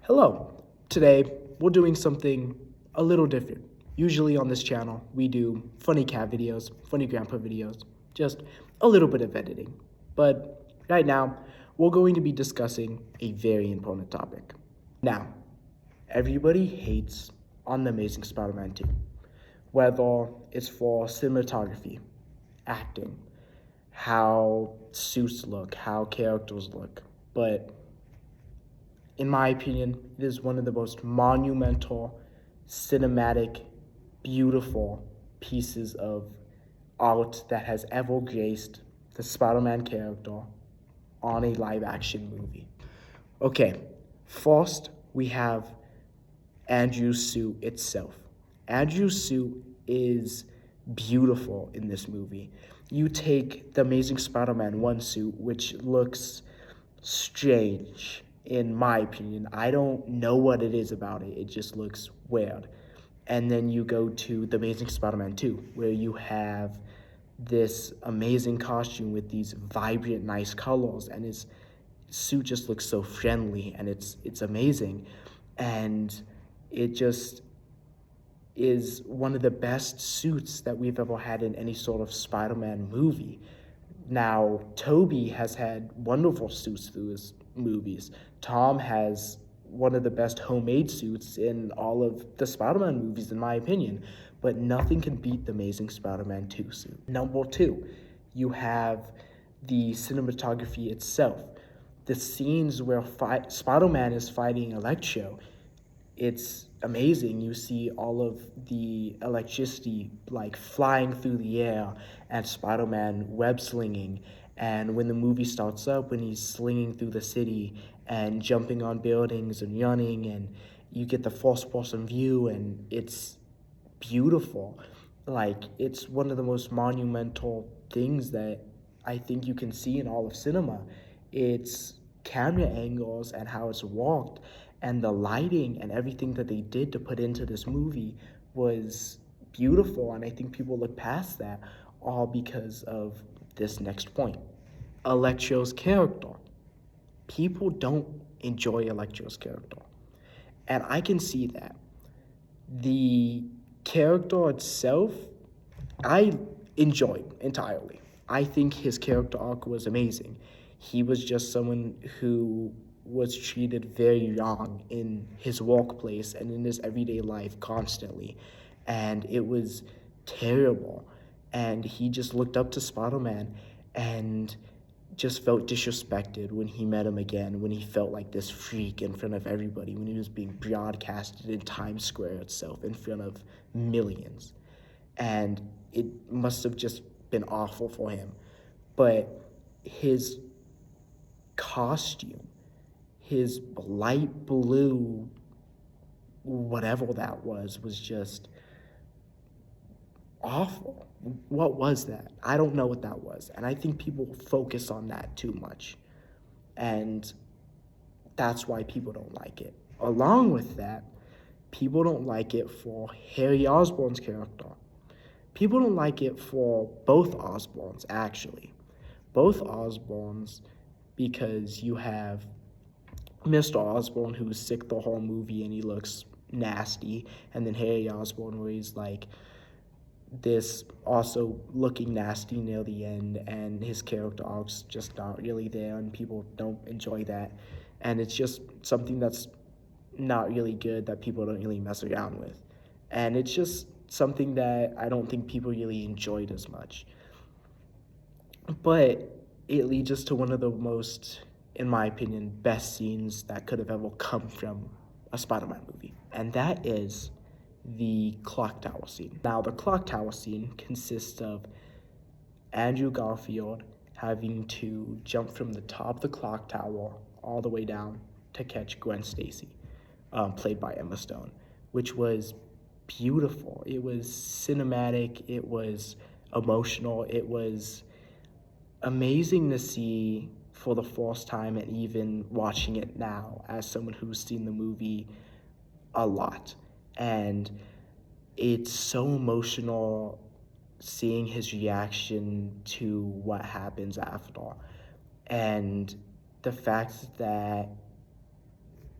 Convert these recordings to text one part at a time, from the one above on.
Hello. Today, we're doing something a little different. Usually on this channel, we do funny cat videos, funny grandpa videos, just a little bit of editing. But right now, we're going to be discussing a very important topic. Now, everybody hates on The Amazing Spider-Man 2, whether it's for cinematography, acting, how suits look, how characters look, but in my opinion, it is one of the most monumental, cinematic, beautiful pieces of art that has ever graced the Spider-Man character on a live-action movie. Okay, first we have Andrew's suit itself. Andrew's suit is beautiful in this movie. You take the Amazing Spider-Man 1 suit, which looks strange, in my opinion. I don't know what it is about it. It just looks weird. And then you go to The Amazing Spider-Man 2, where you have this amazing costume with these vibrant, nice colors, and his suit just looks so friendly, and it's amazing. And it just is one of the best suits that we've ever had in any sort of Spider-Man movie. Now, Toby has had wonderful suits through his movies. Tom has one of the best homemade suits in all of the Spider-Man movies, in my opinion. But nothing can beat the Amazing Spider-Man 2 suit. Number two, you have the cinematography itself. The scenes where Spider-Man is fighting Electro, it's amazing. You see all of the electricity like flying through the air and Spider-Man web slinging. And when the movie starts up, when he's slinging through the city and jumping on buildings and running, and you get the first person view, and it's beautiful. Like, it's one of the most monumental things that I think you can see in all of cinema. It's camera angles and how it's walked, and the lighting and everything that they did to put into this movie was beautiful. And I think people look past that all because of this next point. Electro's character. People don't enjoy Electro's character, and I can see that. The character itself, I enjoyed entirely. I think his character arc was amazing. He was just someone who was treated very wrong in his workplace and in his everyday life constantly. And it was terrible. And he just looked up to Spider-Man and just felt disrespected when he met him again, when he felt like this freak in front of everybody, when he was being broadcasted in Times Square itself in front of millions. And it must have just been awful for him. But his costume, his light blue, whatever that was just awful. What was that? I don't know what that was. And I think people focus on that too much. And that's why people don't like it. Along with that, people don't like it for Harry Osborn's character. People don't like it for both Osborns, actually. Both Osborns, because you have Mr. Osborn, who's sick the whole movie and he looks nasty, and then Harry Osborn, where he's like this also looking nasty near the end, and his character arc's just not really there, and people don't enjoy that. And it's just something that's not really good that people don't really mess around with. And it's just something that I don't think people really enjoyed as much. But it leads us to one of the most, in my opinion, best scenes that could have ever come from a Spider-Man movie. And that is the clock tower scene. Now, the clock tower scene consists of Andrew Garfield having to jump from the top of the clock tower all the way down to catch Gwen Stacy, played by Emma Stone, which was beautiful. It was cinematic. It was emotional. It was amazing to see for the first time, and even watching it now as someone who's seen the movie a lot. And it's so emotional seeing his reaction to what happens after. And the fact that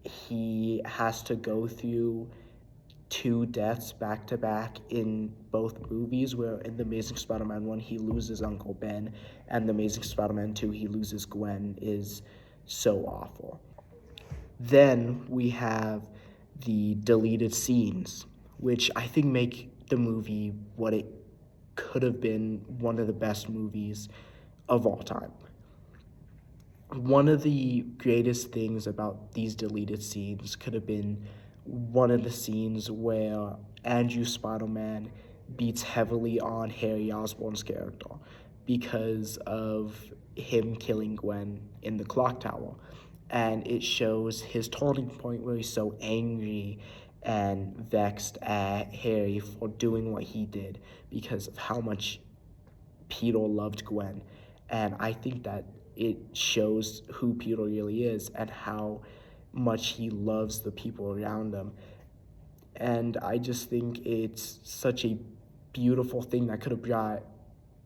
he has to go through two deaths back to back in both movies, where in The Amazing Spider-Man 1 he loses Uncle Ben, and The Amazing Spider-Man 2 he loses Gwen, is so awful. Then we have the deleted scenes, which I think make the movie what it could have been, one of the best movies of all time. One of the greatest things about these deleted scenes could have been one of the scenes where Andrew Spider-Man beats heavily on Harry Osborn's character because of him killing Gwen in the clock tower. And it shows his turning point where he's so angry and vexed at Harry for doing what he did because of how much Peter loved Gwen. And I think that it shows who Peter really is and how much he loves the people around him. And I just think it's such a beautiful thing that could have brought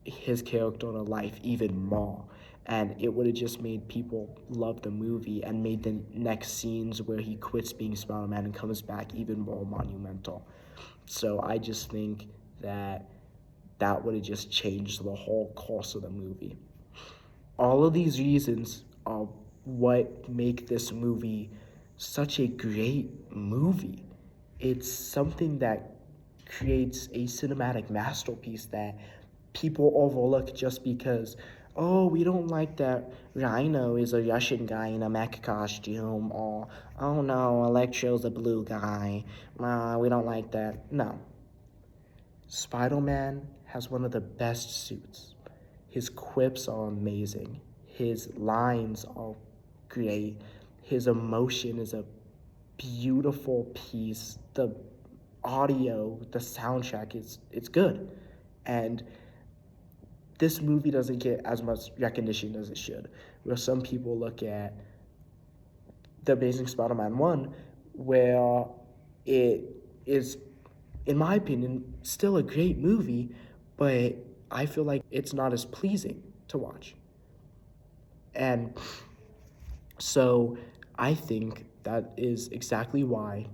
his character to life even more. And it would have just made people love the movie and made the next scenes where he quits being Spider-Man and comes back even more monumental. So I just think that that would have just changed the whole course of the movie. All of these reasons are what make this movie such a great movie. It's something that creates a cinematic masterpiece that people overlook just because, oh, we don't like that Rhino is a Russian guy in a mech costume, or, oh no, Electro's a blue guy. We don't like that. No. Spider-Man has one of the best suits. His quips are amazing. His lines are great. His emotion is a beautiful piece. The audio, the soundtrack, it's good. And this movie doesn't get as much recognition as it should. Where some people look at The Amazing Spider-Man 1, where it is, in my opinion, still a great movie, but I feel like it's not as pleasing to watch. And so I think that is exactly why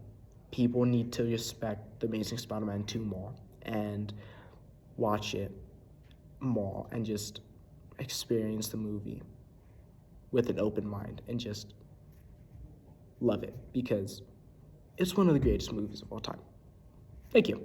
people need to respect The Amazing Spider-Man 2 more and watch it more and just experience the movie with an open mind and just love it because it's one of the greatest movies of all time. Thank you.